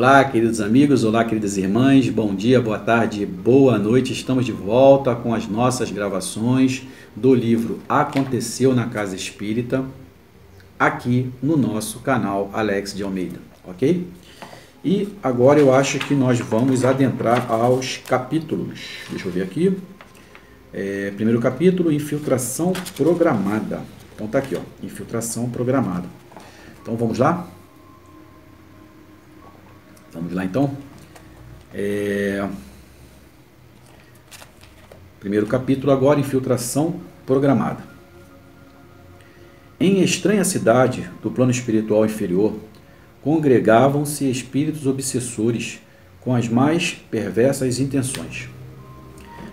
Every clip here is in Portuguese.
Olá, queridos amigos, olá, queridas irmãs, bom dia, boa tarde, boa noite. Estamos de volta com as nossas gravações do livro Aconteceu na Casa Espírita, aqui no nosso canal Alex de Almeida, ok? E agora eu acho que nós vamos adentrar aos capítulos. Deixa eu ver aqui. Primeiro capítulo, infiltração programada. Então tá aqui, ó, infiltração programada. Então vamos lá? Vamos lá então. Primeiro capítulo agora, infiltração programada. Em estranha cidade do plano espiritual inferior, congregavam-se espíritos obsessores com as mais perversas intenções.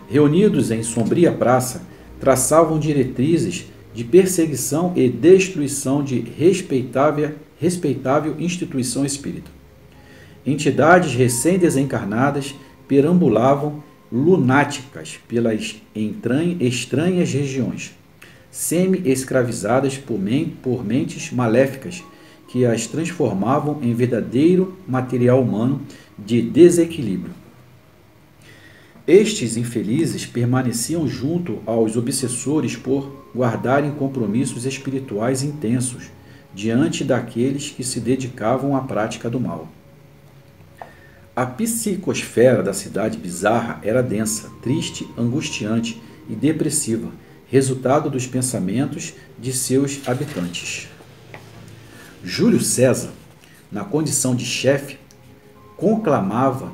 Reunidos em sombria praça, traçavam diretrizes de perseguição e destruição de respeitável instituição espírita. Entidades recém-desencarnadas perambulavam lunáticas pelas estranhas regiões, semi-escravizadas por mentes maléficas que as transformavam em verdadeiro material humano de desequilíbrio. Estes infelizes permaneciam junto aos obsessores por guardarem compromissos espirituais intensos diante daqueles que se dedicavam à prática do mal. A psicosfera da cidade bizarra era densa, triste, angustiante e depressiva, resultado dos pensamentos de seus habitantes. Júlio César, na condição de chefe, conclamava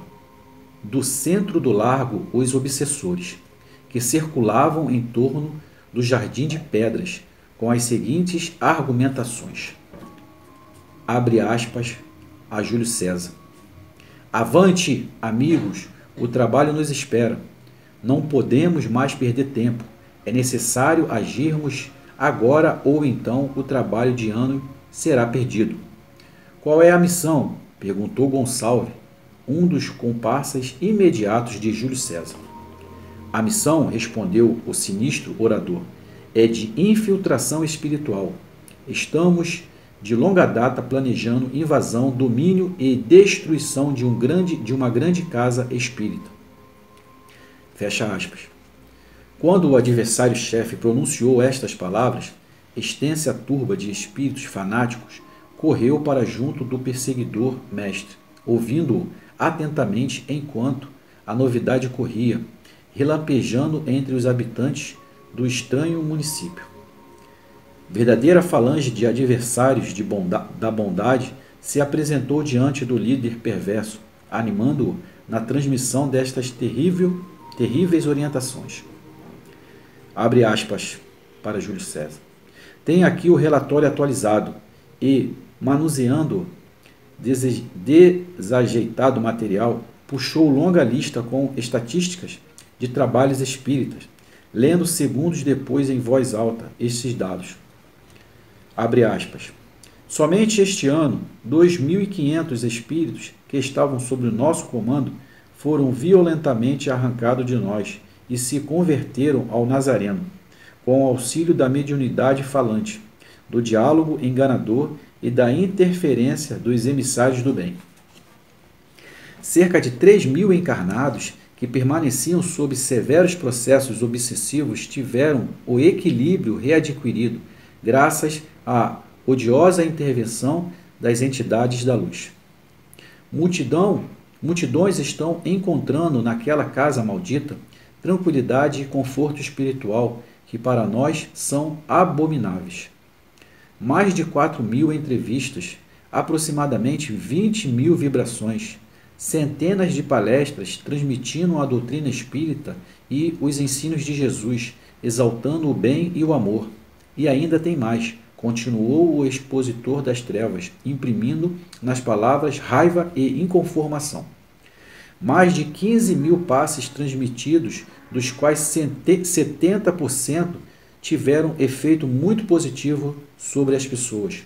do centro do largo os obsessores, que circulavam em torno do jardim de pedras, com as seguintes argumentações. Abre aspas a Júlio César. Avante, amigos, o trabalho nos espera. Não podemos mais perder tempo. É necessário agirmos agora ou então o trabalho de ano será perdido. Qual é a missão? Perguntou Gonçalves, um dos comparsas imediatos de Júlio César. A missão, respondeu o sinistro orador, é de infiltração espiritual. Estamos de longa data planejando invasão, domínio e destruição de uma grande casa espírita. Fecha aspas. Quando o adversário-chefe pronunciou estas palavras, extensa turba de espíritos fanáticos correu para junto do perseguidor mestre, ouvindo-o atentamente enquanto a novidade corria, relampejando entre os habitantes do estranho município. Verdadeira falange de adversários da bondade se apresentou diante do líder perverso, animando-o na transmissão destas terríveis orientações. Abre aspas para Júlio César. Tem aqui o relatório atualizado e, manuseando desajeitado material, puxou longa lista com estatísticas de trabalhos espíritas, lendo segundos depois em voz alta estes dados. Abre aspas. Somente este ano, 2.500 espíritos que estavam sob o nosso comando foram violentamente arrancados de nós e se converteram ao Nazareno, com o auxílio da mediunidade falante, do diálogo enganador e da interferência dos emissários do bem. Cerca de 3.000 encarnados que permaneciam sob severos processos obsessivos tiveram o equilíbrio readquirido, graças à odiosa intervenção das entidades da luz. Multidões estão encontrando naquela casa maldita tranquilidade e conforto espiritual que para nós são abomináveis. Mais de 4.000 entrevistas, aproximadamente 20.000 vibrações, centenas de palestras transmitindo a doutrina espírita e os ensinos de Jesus, exaltando o bem e o amor. E ainda tem mais, continuou o expositor das trevas, imprimindo nas palavras raiva e inconformação. Mais de 15.000 passes transmitidos, dos quais 70% tiveram efeito muito positivo sobre as pessoas.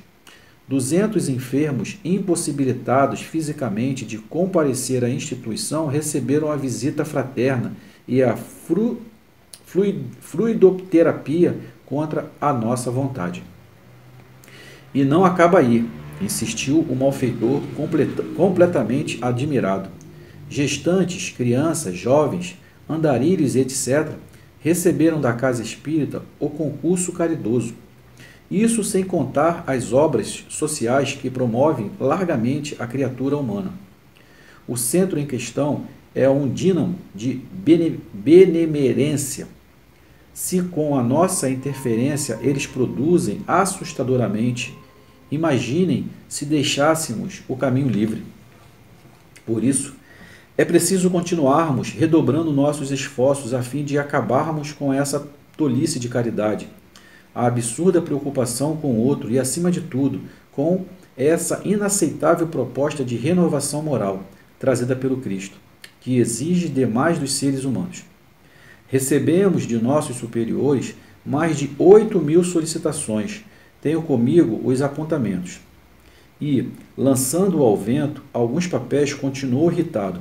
200 enfermos impossibilitados fisicamente de comparecer à instituição receberam a visita fraterna e a fluidoterapia contra a nossa vontade. E não acaba aí. insistiu o malfeitor completamente admirado. Gestantes, crianças, jovens, andarilhos, etc., receberam da casa espírita o concurso caridoso. Isso sem contar as obras sociais que promovem largamente a criatura humana. O centro em questão é um dínamo de benemerência. Se com a nossa interferência eles produzem assustadoramente, imaginem se deixássemos o caminho livre. Por isso, é preciso continuarmos redobrando nossos esforços a fim de acabarmos com essa tolice de caridade, a absurda preocupação com o outro e, acima de tudo, com essa inaceitável proposta de renovação moral trazida pelo Cristo, que exige demais dos seres humanos. Recebemos de nossos superiores mais de 8.000 solicitações. Tenho comigo os apontamentos. E, lançando ao vento alguns papéis, continuou irritado.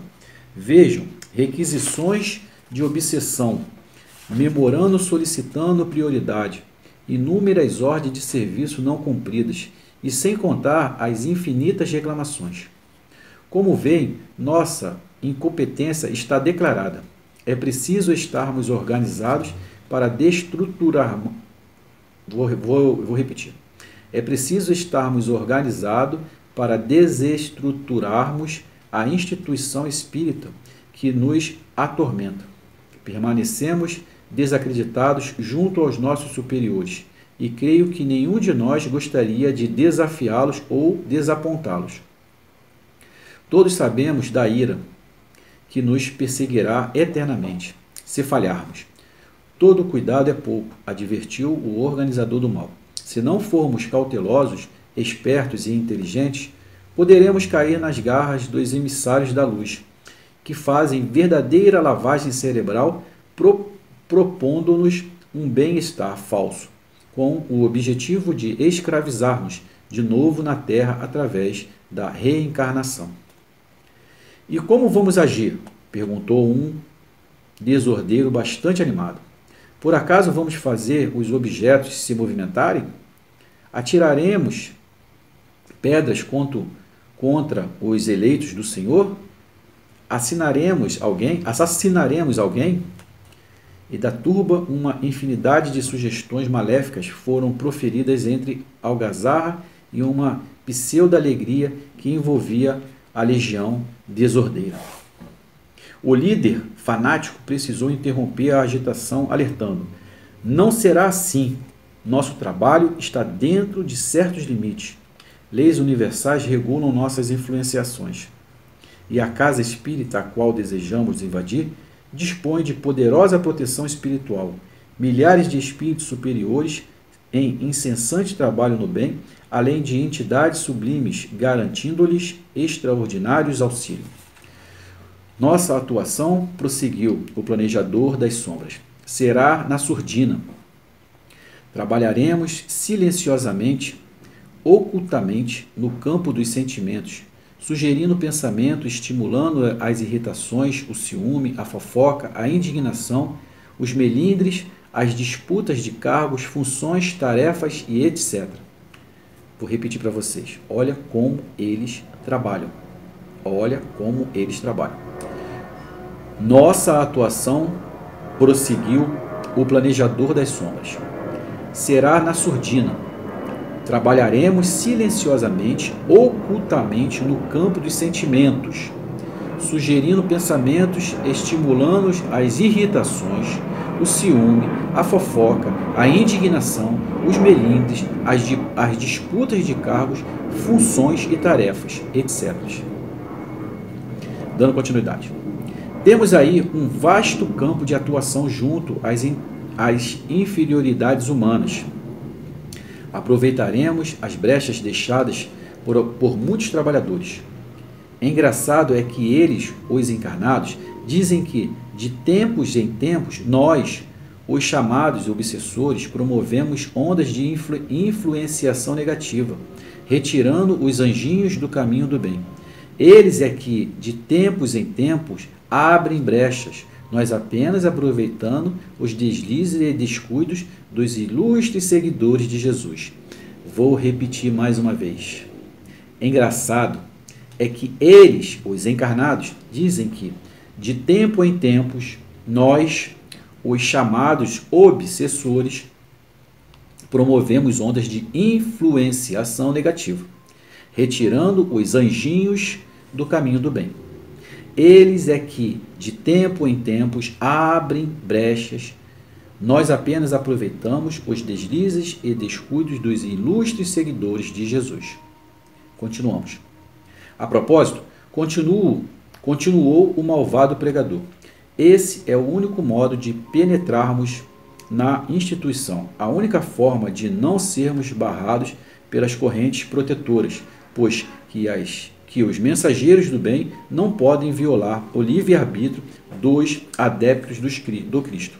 Vejam, requisições de obsessão, memorando solicitando prioridade, inúmeras ordens de serviço não cumpridas, e sem contar as infinitas reclamações. Como veem, nossa incompetência está declarada. É preciso estarmos organizados para desestruturar. Vou repetir. É preciso estarmos organizados para desestruturarmos a instituição espírita que nos atormenta. Permanecemos desacreditados junto aos nossos superiores, e creio que nenhum de nós gostaria de desafiá-los ou desapontá-los. Todos sabemos da ira que nos perseguirá eternamente, se falharmos. Todo cuidado é pouco, advertiu o organizador do mal. Se não formos cautelosos, espertos e inteligentes, poderemos cair nas garras dos emissários da luz, que fazem verdadeira lavagem cerebral, propondo-nos um bem-estar falso, com o objetivo de escravizar-nos de novo na Terra através da reencarnação. E como vamos agir? Perguntou um desordeiro bastante animado. Por acaso vamos fazer os objetos se movimentarem? Atiraremos pedras contra os eleitos do Senhor? Assassinaremos alguém? E da turba uma infinidade de sugestões maléficas foram proferidas entre algazarra e uma pseudo-alegria que envolvia a legião desordeira. O líder fanático precisou interromper a agitação, alertando: não será assim. Nosso trabalho está dentro de certos limites. Leis universais regulam nossas influenciações. E a casa espírita a qual desejamos invadir dispõe de poderosa proteção espiritual. Milhares de espíritos superiores em incessante trabalho no bem, além de entidades sublimes garantindo-lhes extraordinários auxílios. Nossa atuação, prosseguiu o planejador das sombras, será na surdina. Trabalharemos silenciosamente, ocultamente, no campo dos sentimentos, sugerindo o pensamento, estimulando as irritações, o ciúme, a fofoca, a indignação, os melindres, as disputas de cargos, funções, tarefas e etc. Vou repetir para vocês. Olha como eles trabalham. Olha como eles trabalham. Nossa atuação, prosseguiu o planejador das sombras, será na surdina. Trabalharemos silenciosamente, ocultamente no campo dos sentimentos, sugerindo pensamentos, estimulando as irritações, o ciúme, a fofoca, a indignação, os melindres, as disputas de cargos, funções e tarefas, etc. Dando continuidade. Temos aí um vasto campo de atuação junto às inferioridades humanas. Aproveitaremos as brechas deixadas por muitos trabalhadores. Engraçado é que eles, os encarnados, dizem que, de tempos em tempos, nós, os chamados obsessores, promovemos ondas de influenciação negativa, retirando os anjinhos do caminho do bem. Eles é que, de tempos em tempos, abrem brechas, nós apenas aproveitando os deslizes e descuidos dos ilustres seguidores de Jesus. Vou repetir mais uma vez. engraçado é que eles, os encarnados, dizem que, de tempo em tempos, nós, os chamados obsessores, promovemos ondas de influenciação negativa, retirando os anjinhos do caminho do bem. Eles é que, de tempo em tempos, abrem brechas. Nós apenas aproveitamos os deslizes e descuidos dos ilustres seguidores de Jesus. Continuamos. A propósito, continuou o malvado pregador. Esse é o único modo de penetrarmos na instituição, a única forma de não sermos barrados pelas correntes protetoras, pois que os mensageiros do bem não podem violar o livre-arbítrio dos adeptos do Cristo.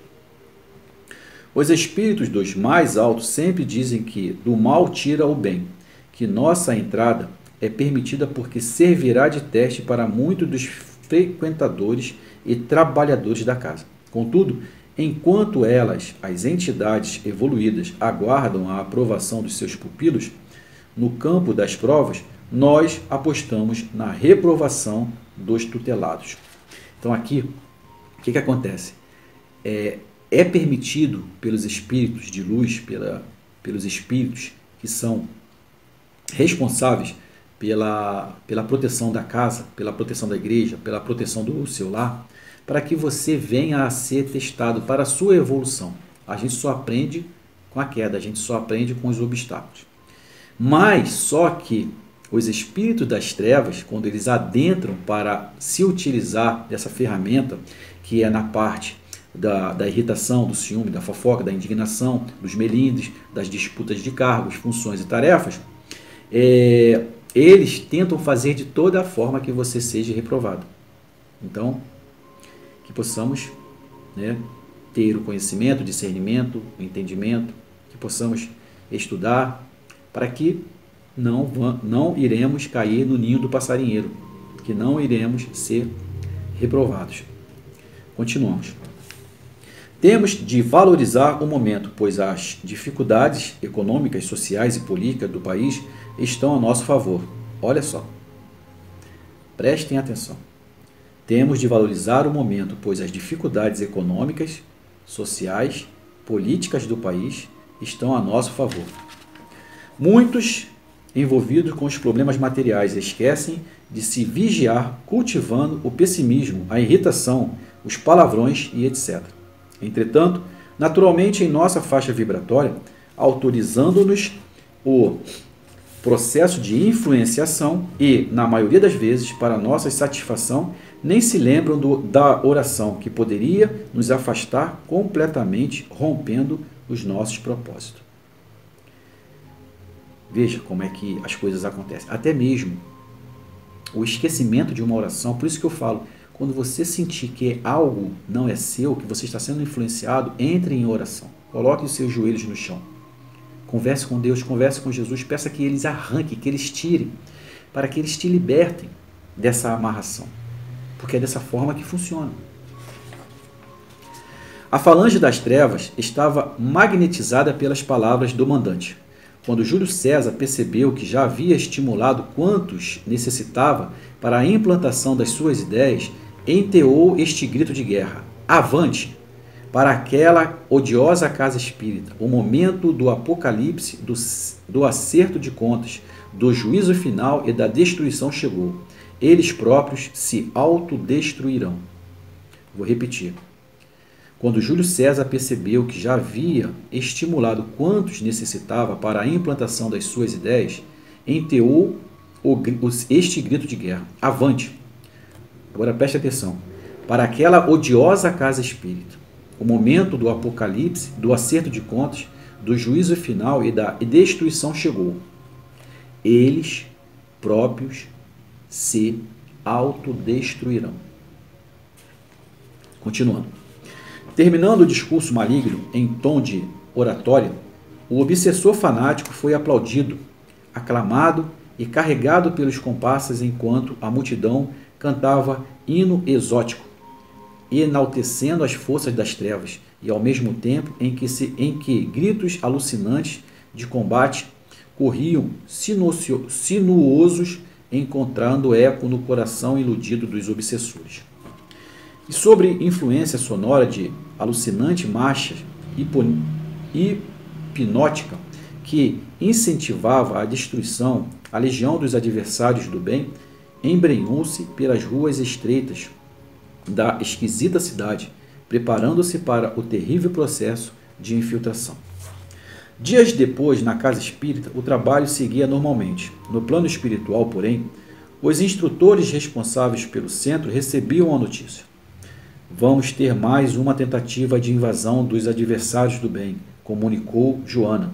Os espíritos dos mais altos sempre dizem que do mal tira o bem, que nossa entrada é permitida porque servirá de teste para muitos dos frequentadores e trabalhadores da casa. Contudo, enquanto elas, as entidades evoluídas, aguardam a aprovação dos seus pupilos, no campo das provas, nós apostamos na reprovação dos tutelados. Então aqui, o que acontece? É permitido pelos espíritos de luz, pelos espíritos que são responsáveis pela proteção da casa, pela proteção da igreja, pela proteção do seu lar, para que você venha a ser testado para a sua evolução. A gente só aprende com a queda, a gente só aprende com os obstáculos. Mas só que os espíritos das trevas, quando eles adentram para se utilizar dessa ferramenta, que é na parte da irritação, do ciúme, da fofoca, da indignação, dos melindres, das disputas de cargos, funções e tarefas, eles tentam fazer de toda a forma que você seja reprovado. Então, que possamos, ter o conhecimento, o discernimento, o entendimento, que possamos estudar, para que não iremos cair no ninho do passarinheiro, que não iremos ser reprovados. Continuamos. Temos de valorizar o momento, pois as dificuldades econômicas, sociais e políticas do país estão a nosso favor. Olha só. Prestem atenção. Temos de valorizar o momento, pois as dificuldades econômicas, sociais, políticas do país estão a nosso favor. Muitos envolvidos com os problemas materiais esquecem de se vigiar, cultivando o pessimismo, a irritação, os palavrões e etc. Entretanto, naturalmente em nossa faixa vibratória, autorizando-nos o processo de influenciação e, na maioria das vezes, para nossa satisfação, nem se lembram da oração, que poderia nos afastar completamente, rompendo os nossos propósitos. Veja como é que as coisas acontecem. Até mesmo o esquecimento de uma oração, por isso que eu falo, quando você sentir que algo não é seu, que você está sendo influenciado, entre em oração. Coloque os seus joelhos no chão. Converse com Deus, converse com Jesus, peça que eles arranquem, que eles tirem, para que eles te libertem dessa amarração. Porque é dessa forma que funciona. A falange das trevas estava magnetizada pelas palavras do mandante. Quando Júlio César percebeu que já havia estimulado quantos necessitava para a implantação das suas ideias, enteou este grito de guerra: avante! Para aquela odiosa casa espírita, o momento do apocalipse, do acerto de contas, do juízo final e da destruição chegou. Eles próprios se autodestruirão. Vou repetir. Quando Júlio César percebeu que já havia estimulado quantos necessitava para a implantação das suas ideias, enteou este grito de guerra: avante! Agora preste atenção. Para aquela odiosa casa espírita, o momento do apocalipse, do acerto de contas, do juízo final e da destruição chegou. Eles próprios se autodestruirão. Continuando. Terminando o discurso maligno em tom de oratória, o obsessor fanático foi aplaudido, aclamado e carregado pelos comparsas enquanto a multidão cantava hino exótico, enaltecendo as forças das trevas, e ao mesmo tempo em que gritos alucinantes de combate corriam sinuosos, encontrando eco no coração iludido dos obsessores. E sobre influência sonora de alucinante marcha hipnótica que incentivava a destruição, a legião dos adversários do bem embrenhou-se pelas ruas estreitas da esquisita cidade, preparando-se para o terrível processo de infiltração. Dias depois, na casa espírita, o trabalho seguia normalmente. No plano espiritual, porém, os instrutores responsáveis pelo centro recebiam a notícia: vamos ter mais uma tentativa de invasão dos adversários do bem, comunicou Joana,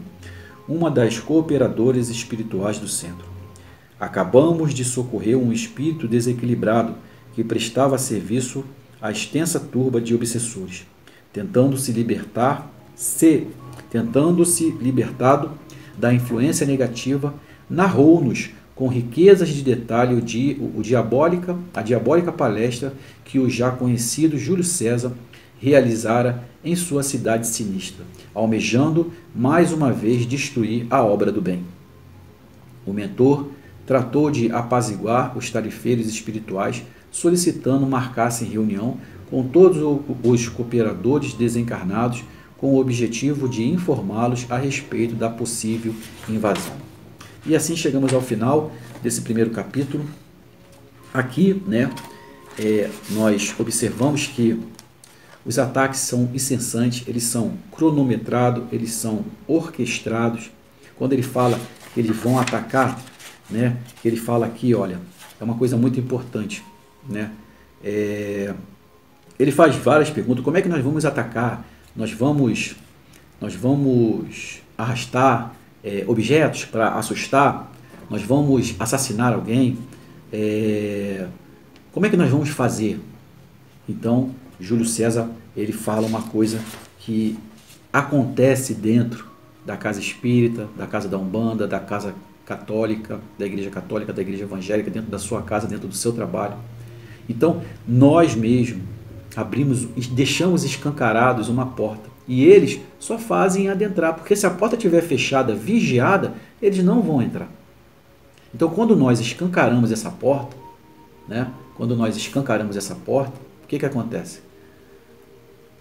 uma das cooperadoras espirituais do centro. Acabamos de socorrer um espírito desequilibrado que prestava serviço à extensa turba de obsessores, tentando-se libertado da influência negativa, narrou-nos com riquezas de detalhe a diabólica palestra que o já conhecido Júlio César realizara em sua cidade sinistra, almejando mais uma vez destruir a obra do bem. O mentor tratou de apaziguar os tarefeiros espirituais, solicitando marcassem reunião com todos os cooperadores desencarnados com o objetivo de informá-los a respeito da possível invasão. E assim chegamos ao final desse primeiro capítulo. Aqui, nós observamos que os ataques são incessantes, eles são cronometrados, eles são orquestrados. Quando ele fala que eles vão atacar, ele fala aqui, olha, é uma coisa muito importante, ele faz várias perguntas: como é que nós vamos atacar? Nós vamos arrastar objetos para assustar? Nós vamos assassinar alguém? Como é que nós vamos fazer? Então, Júlio César, ele fala uma coisa que acontece dentro da casa espírita, da casa da Umbanda, da casa católica, da igreja evangélica, dentro da sua casa, dentro do seu trabalho. Então, nós mesmos abrimos e deixamos escancarados uma porta. E eles só fazem adentrar, porque se a porta estiver fechada, vigiada, eles não vão entrar. Então, quando nós escancaramos essa porta, o que acontece?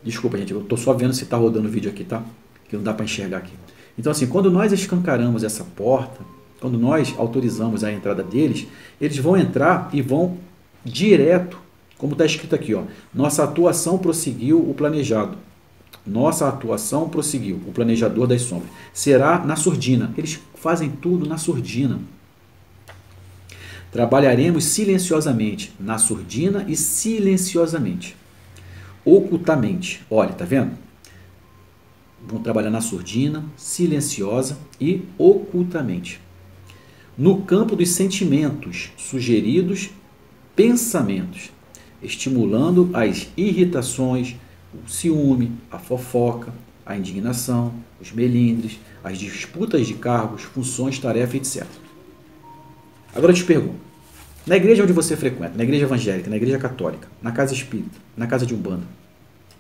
Desculpa, gente, eu estou só vendo se está rodando o vídeo aqui, tá? Que não dá para enxergar aqui. Então, assim, quando nós escancaramos essa porta, quando nós autorizamos a entrada deles, eles vão entrar e vão direto, como está escrito aqui, ó, nossa atuação prosseguiu o planejado. Nossa atuação prosseguiu, o planejador das sombras. Será na surdina. Eles fazem tudo na surdina. Trabalharemos silenciosamente, na surdina e silenciosamente. Ocultamente. Olha, tá vendo? Vamos trabalhar na surdina, silenciosa e ocultamente. No campo dos sentimentos, sugeridos pensamentos, estimulando as irritações, o ciúme, a fofoca, a indignação, os melindres, as disputas de cargos, funções, tarefas, etc. Agora eu te pergunto, na igreja onde você frequenta, na igreja evangélica, na igreja católica, na casa espírita, na casa de Umbanda,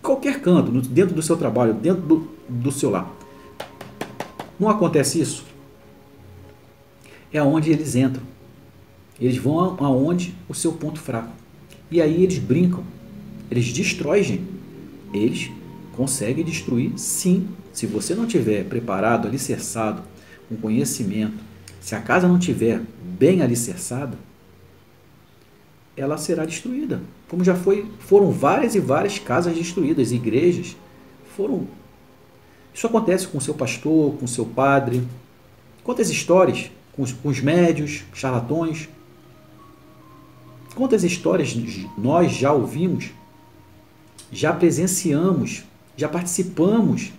qualquer canto, dentro do seu trabalho, dentro do seu lar, não acontece isso? É onde eles entram. Eles vão aonde o seu ponto fraco. E aí eles brincam, eles destroem gente. Eles conseguem destruir, sim. Se você não tiver preparado, alicerçado, com conhecimento, se a casa não tiver bem alicerçada, ela será destruída. Como já foram várias e várias casas destruídas, igrejas foram. Isso acontece com o seu pastor, com o seu padre. Quantas histórias com os médios, charlatões. Quantas histórias nós já ouvimos, já presenciamos, já participamos.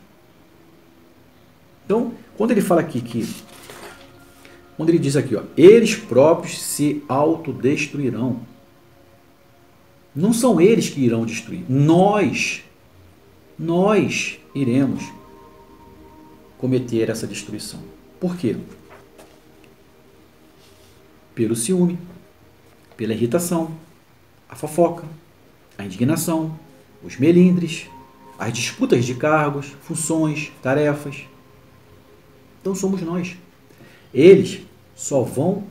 Então, quando ele fala aqui quando ele diz aqui, ó, eles próprios se autodestruirão. Não são eles que irão destruir. Nós iremos cometer essa destruição. Por quê? Pelo ciúme, pela irritação, a fofoca, a indignação, os melindres, as disputas de cargos, funções, tarefas. Então somos nós. Eles só vão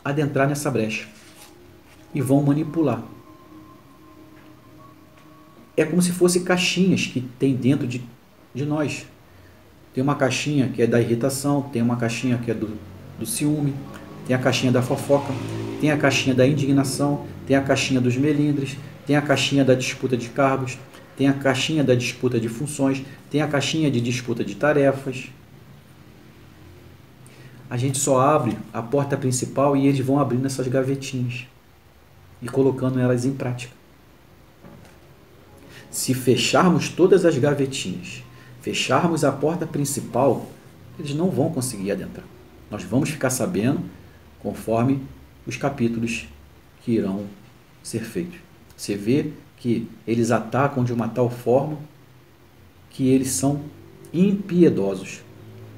adentrar nessa brecha e vão manipular. É como se fossem caixinhas que tem dentro de nós. Tem uma caixinha que é da irritação, tem uma caixinha que é do ciúme, tem a caixinha da fofoca, tem a caixinha da indignação, tem a caixinha dos melindres, tem a caixinha da disputa de cargos, tem a caixinha da disputa de funções, tem a caixinha de disputa de tarefas. A gente só abre a porta principal e eles vão abrindo essas gavetinhas e colocando elas em prática. Se fecharmos todas as gavetinhas, fecharmos a porta principal, eles não vão conseguir adentrar. Nós vamos ficar sabendo conforme os capítulos que irão ser feitos. Você vê que eles atacam de uma tal forma que eles são impiedosos.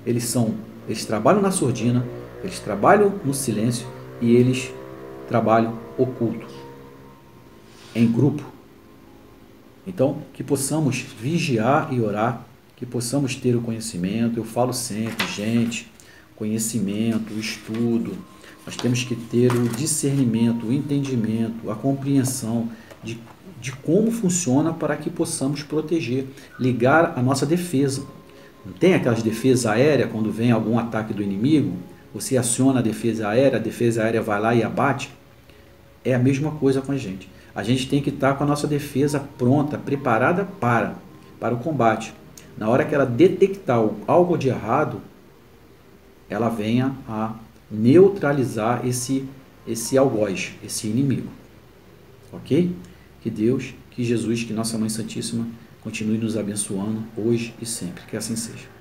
Eles trabalham na surdina, eles trabalham no silêncio e eles trabalham ocultos, em grupo. Então, que possamos vigiar e orar, que possamos ter o conhecimento. Eu falo sempre, gente, conhecimento, estudo. Nós temos que ter o discernimento, o entendimento, a compreensão de como funciona para que possamos proteger, ligar a nossa defesa. Não tem aquelas defesas aéreas quando vem algum ataque do inimigo? Você aciona a defesa aérea vai lá e abate? É a mesma coisa com a gente. A gente tem que estar com a nossa defesa pronta, preparada para o combate. Na hora que ela detectar algo de errado, ela venha a neutralizar esse algoz, esse inimigo. Ok? Que Deus, que Jesus, que Nossa Mãe Santíssima continue nos abençoando hoje e sempre. Que assim seja.